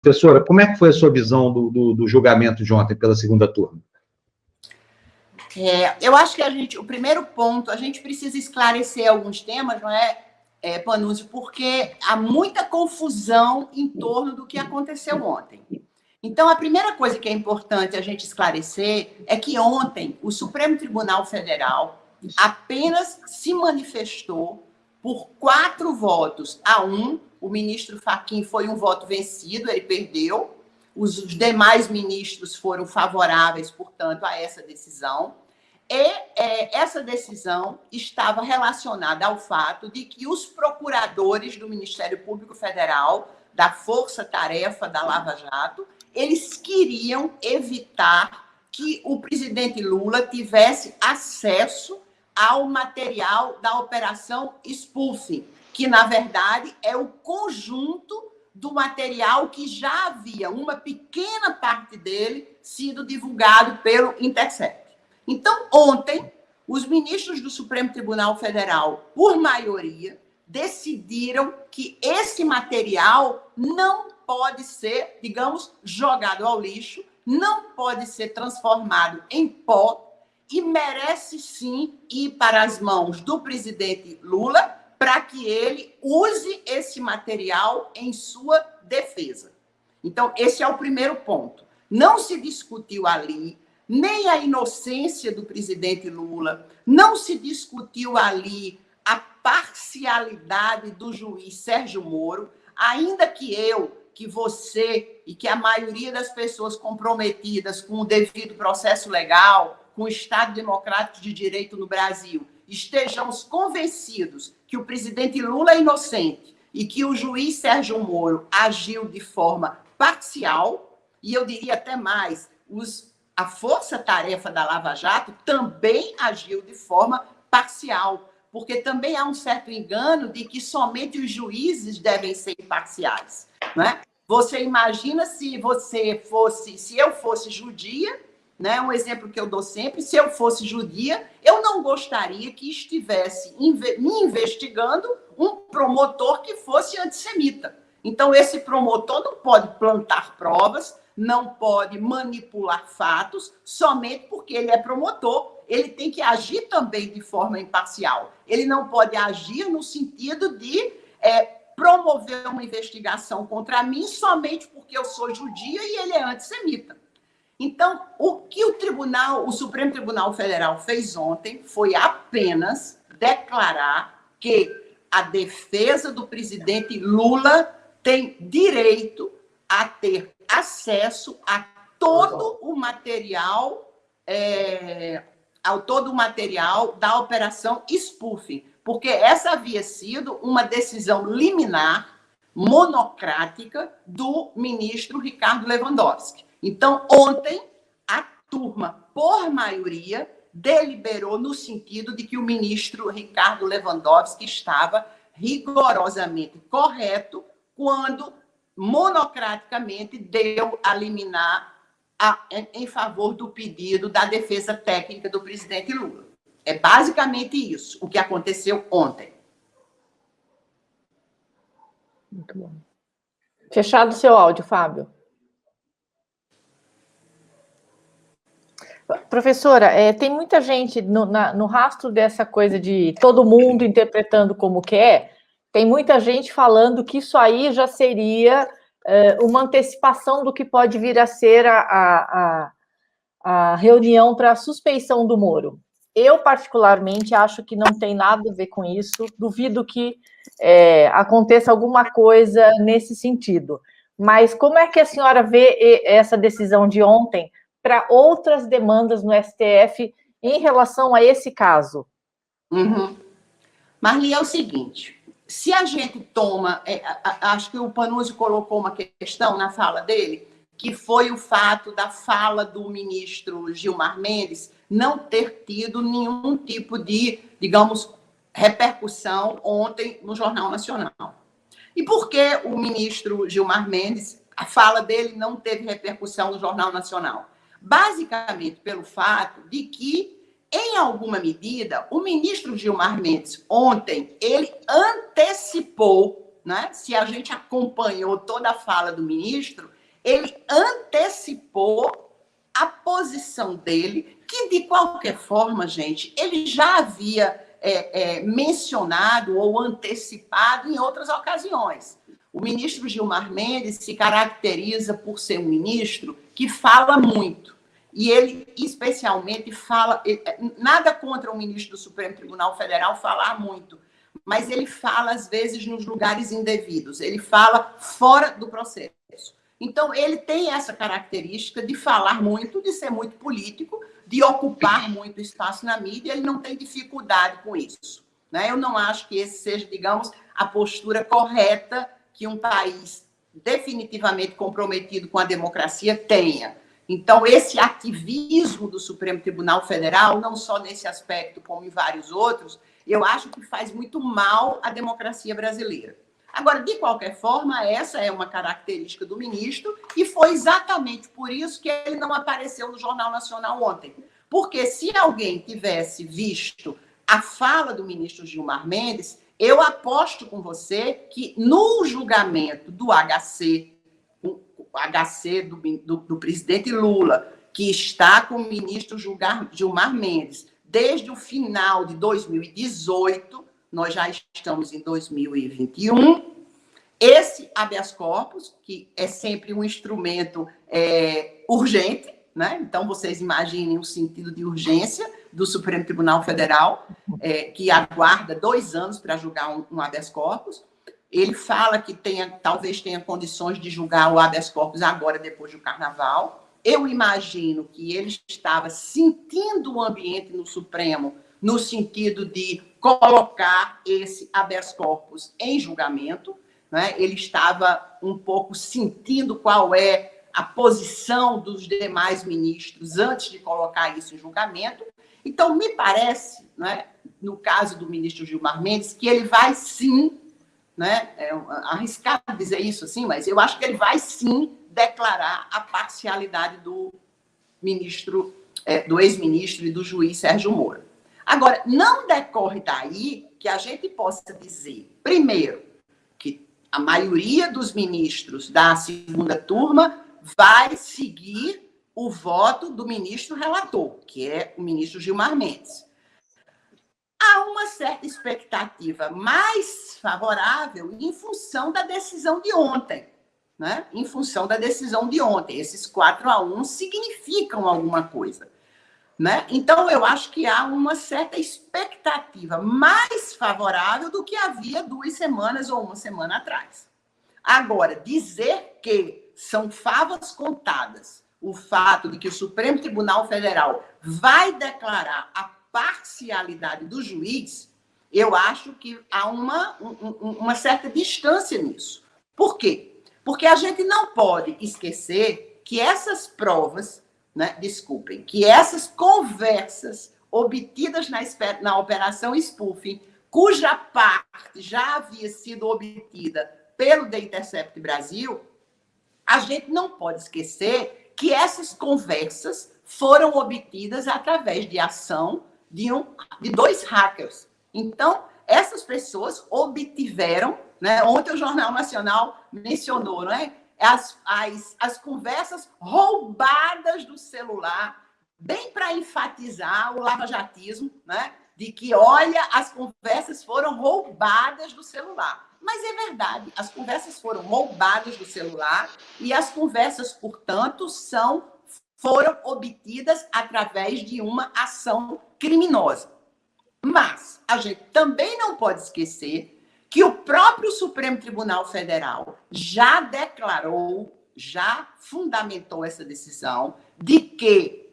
Professora, como é que foi a sua visão do julgamento de ontem pela segunda turma? Eu acho que o primeiro ponto, a gente precisa esclarecer alguns temas, não é, Panunzio, porque há muita confusão em torno do que aconteceu ontem. Então, a primeira coisa que é importante a gente esclarecer é que ontem o Supremo Tribunal Federal apenas se manifestou por 4 votos a 1. O ministro Fachin foi um voto vencido, ele perdeu. Os demais ministros foram favoráveis, portanto, a essa decisão. E essa decisão estava relacionada ao fato de que os procuradores do Ministério Público Federal, da Força Tarefa da Lava Jato, eles queriam evitar que o presidente Lula tivesse acesso ao material da Operação Spoofing, que, na verdade, é o conjunto do material que já havia, uma pequena parte dele, sido divulgado pelo Intercept. Então, ontem, os ministros do Supremo Tribunal Federal, por maioria, decidiram que esse material não pode ser, digamos, jogado ao lixo, não pode ser transformado em pó e merece, sim, ir para as mãos do presidente Lula para que ele use esse material em sua defesa. Então, esse é o primeiro ponto. Não se discutiu ali nem a inocência do presidente Lula, não se discutiu ali a parcialidade do juiz Sérgio Moro, ainda que eu, que você e que a maioria das pessoas comprometidas com o devido processo legal, com o Estado Democrático de Direito no Brasil, estejamos convencidos que o presidente Lula é inocente e que o juiz Sérgio Moro agiu de forma parcial, e eu diria até mais, a força-tarefa da Lava Jato também agiu de forma parcial, porque também há um certo engano de que somente os juízes devem ser imparciais, não é? Você imagina se eu fosse judia, né? Um exemplo que eu dou sempre, se eu fosse judia, eu não gostaria que estivesse me investigando um promotor que fosse antissemita. Então, esse promotor não pode plantar provas, não pode manipular fatos, somente porque ele é promotor. Ele tem que agir também de forma imparcial. Ele não pode agir no sentido de promover uma investigação contra mim somente porque eu sou judia e ele é antissemita. Então, o que o Supremo Tribunal Federal fez ontem foi apenas declarar que a defesa do presidente Lula tem direito a ter acesso a todo o material, da Operação Spoofing, porque essa havia sido uma decisão liminar, monocrática, do ministro Ricardo Lewandowski. Então, ontem, a turma, por maioria, deliberou no sentido de que o ministro Ricardo Lewandowski estava rigorosamente correto quando, monocraticamente, deu a liminar em favor do pedido da defesa técnica do presidente Lula. É basicamente isso, o que aconteceu ontem. Muito bom. Fechado o seu áudio, Fábio. Professora, tem muita gente no rastro dessa coisa de todo mundo interpretando como quer, tem muita gente falando que isso aí já seria uma antecipação do que pode vir a ser a reunião para a suspeição do Moro. Eu, particularmente, acho que não tem nada a ver com isso, duvido que aconteça alguma coisa nesse sentido. Mas como é que a senhora vê essa decisão de ontem para outras demandas no STF em relação a esse caso? Marli, é o seguinte, se a gente toma, acho que o Panunzio colocou uma questão na fala dele, que foi o fato da fala do ministro Gilmar Mendes não ter tido nenhum tipo de, digamos, repercussão ontem no Jornal Nacional. E por que o ministro Gilmar Mendes, a fala dele não teve repercussão no Jornal Nacional? Basicamente pelo fato de que, em alguma medida, o ministro Gilmar Mendes, ontem, ele antecipou né? Se a gente acompanhou toda a fala do ministro, ele antecipou a posição dele, que, de qualquer forma, gente, ele já havia mencionado ou antecipado em outras ocasiões. O ministro Gilmar Mendes se caracteriza por ser um ministro que fala muito. E ele, especialmente, fala... Nada contra o ministro do Supremo Tribunal Federal falar muito, mas ele fala, às vezes, nos lugares indevidos. Ele fala fora do processo. Então, ele tem essa característica de falar muito, de ser muito político, de ocupar muito espaço na mídia. Ele não tem dificuldade com isso, né? Eu não acho que esse seja, digamos, a postura correta que um país definitivamente comprometido com a democracia tenha. Então, esse ativismo do Supremo Tribunal Federal, não só nesse aspecto, como em vários outros, eu acho que faz muito mal à democracia brasileira. Agora, de qualquer forma, essa é uma característica do ministro e foi exatamente por isso que ele não apareceu no Jornal Nacional ontem. Porque se alguém tivesse visto a fala do ministro Gilmar Mendes, eu aposto com você que no julgamento do HC, do presidente Lula, que está com o ministro Gilmar Mendes desde o final de 2018, nós já estamos em 2021, esse habeas corpus, que é sempre um instrumento urgente, né? Então, vocês imaginem o sentido de urgência do Supremo Tribunal Federal, que aguarda 2 anos para julgar um habeas corpus. Ele fala que talvez tenha condições de julgar o habeas corpus agora, depois do Carnaval. Eu imagino que ele estava sentindo o ambiente no Supremo no sentido de colocar esse habeas corpus em julgamento, né? Ele estava um pouco sentindo qual é a posição dos demais ministros antes de colocar isso em julgamento. Então, me parece, né, no caso do ministro Gilmar Mendes, que ele vai sim, né, arriscado dizer isso assim, mas eu acho que ele vai sim declarar a parcialidade do ministro, do ex-ministro e do juiz Sérgio Moro. Agora, não decorre daí que a gente possa dizer, primeiro, que a maioria dos ministros da segunda turma vai seguir o voto do ministro relator, que é o ministro Gilmar Mendes. Há uma certa expectativa mais favorável em função da decisão de ontem, né? Em função da decisão de ontem. Esses 4-1 significam alguma coisa, né? Então, eu acho que há uma certa expectativa mais favorável do que havia 2 semanas ou 1 semana atrás. Agora, dizer que são favas contadas o fato de que o Supremo Tribunal Federal vai declarar a parcialidade do juiz, eu acho que há uma certa distância nisso. Por quê? Porque a gente não pode esquecer que essas provas, né, que essas conversas obtidas na Operação Spoofing, cuja parte já havia sido obtida pelo The Intercept Brasil, a gente não pode esquecer que essas conversas foram obtidas através de ação de 2 hackers. Então, essas pessoas obtiveram, né, ontem o Jornal Nacional mencionou, né, as conversas roubadas do celular, bem para enfatizar o lavajatismo, né, de que, olha, as conversas foram roubadas do celular. Mas é verdade, as conversas foram roubadas do celular e as conversas, portanto, foram obtidas através de uma ação criminosa. Mas a gente também não pode esquecer que o próprio Supremo Tribunal Federal já declarou, já fundamentou essa decisão de que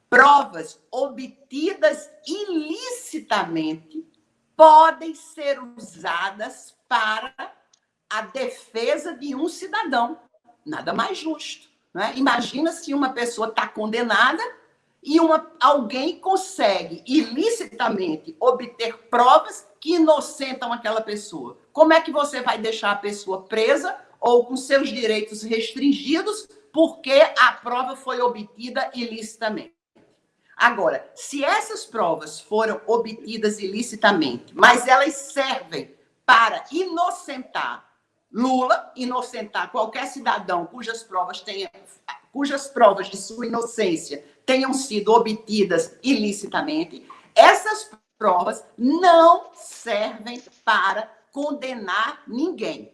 provas obtidas ilicitamente podem ser usadas para a defesa de um cidadão. Nada mais justo, né? Imagina se uma pessoa está condenada e alguém consegue ilicitamente obter provas que inocentam aquela pessoa. Como é que você vai deixar a pessoa presa ou com seus direitos restringidos porque a prova foi obtida ilicitamente? Agora, se essas provas foram obtidas ilicitamente, mas elas servem para inocentar Lula, inocentar qualquer cidadão cujas provas de sua inocência tenham sido obtidas ilicitamente, essas provas não servem para condenar ninguém.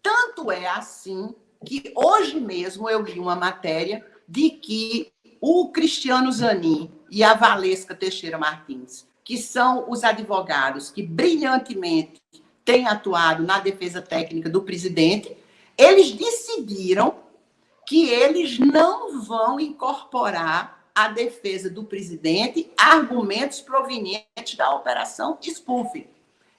Tanto é assim que hoje mesmo eu li uma matéria de que o Cristiano Zanin e a Valesca Teixeira Martins, que são os advogados que brilhantemente têm atuado na defesa técnica do presidente, eles decidiram que eles não vão incorporar à defesa do presidente argumentos provenientes da operação spoofing.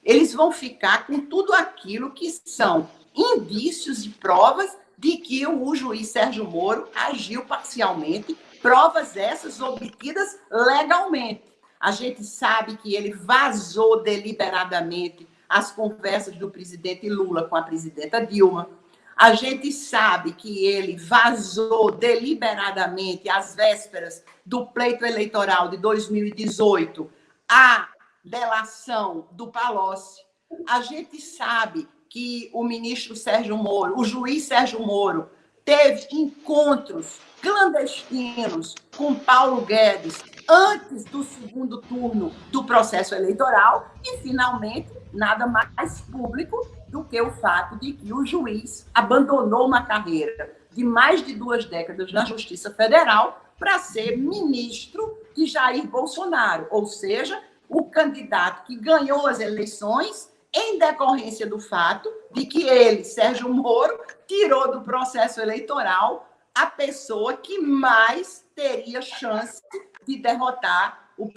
Eles vão ficar com tudo aquilo que são indícios e provas de que o juiz Sérgio Moro agiu parcialmente, provas essas obtidas legalmente. A gente sabe que ele vazou deliberadamente as conversas do presidente Lula com a presidenta Dilma. A gente sabe que ele vazou deliberadamente, às vésperas do pleito eleitoral de 2018, a delação do Palocci. A gente sabe que o ministro Sérgio Moro, o juiz Sérgio Moro, teve encontros clandestinos com Paulo Guedes antes do segundo turno do processo eleitoral e, finalmente, nada mais público do que o fato de que o juiz abandonou uma carreira de mais de 2 décadas na Justiça Federal para ser ministro de Jair Bolsonaro, ou seja, o candidato que ganhou as eleições em decorrência do fato de que ele, Sérgio Moro, tirou do processo eleitoral a pessoa que mais teria chance de derrotar o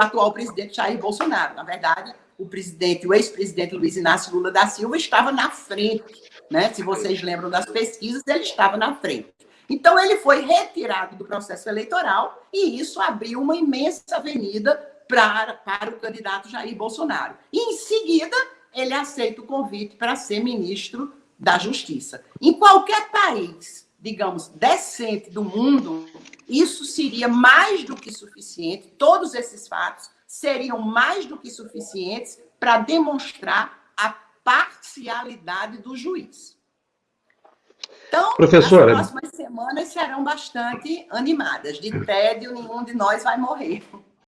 atual presidente Jair Bolsonaro. Na verdade, o ex-presidente Luiz Inácio Lula da Silva estava na frente, né? Se vocês lembram das pesquisas, ele estava na frente. Então, ele foi retirado do processo eleitoral e isso abriu uma imensa avenida para o candidato Jair Bolsonaro. E, em seguida, ele aceita o convite para ser ministro da Justiça. Em qualquer país, digamos, decente do mundo, isso seria mais do que suficiente, todos esses fatos seriam mais do que suficientes para demonstrar a parcialidade do juiz. Então, professora, as próximas semanas serão bastante animadas. De tédio, nenhum de nós vai morrer.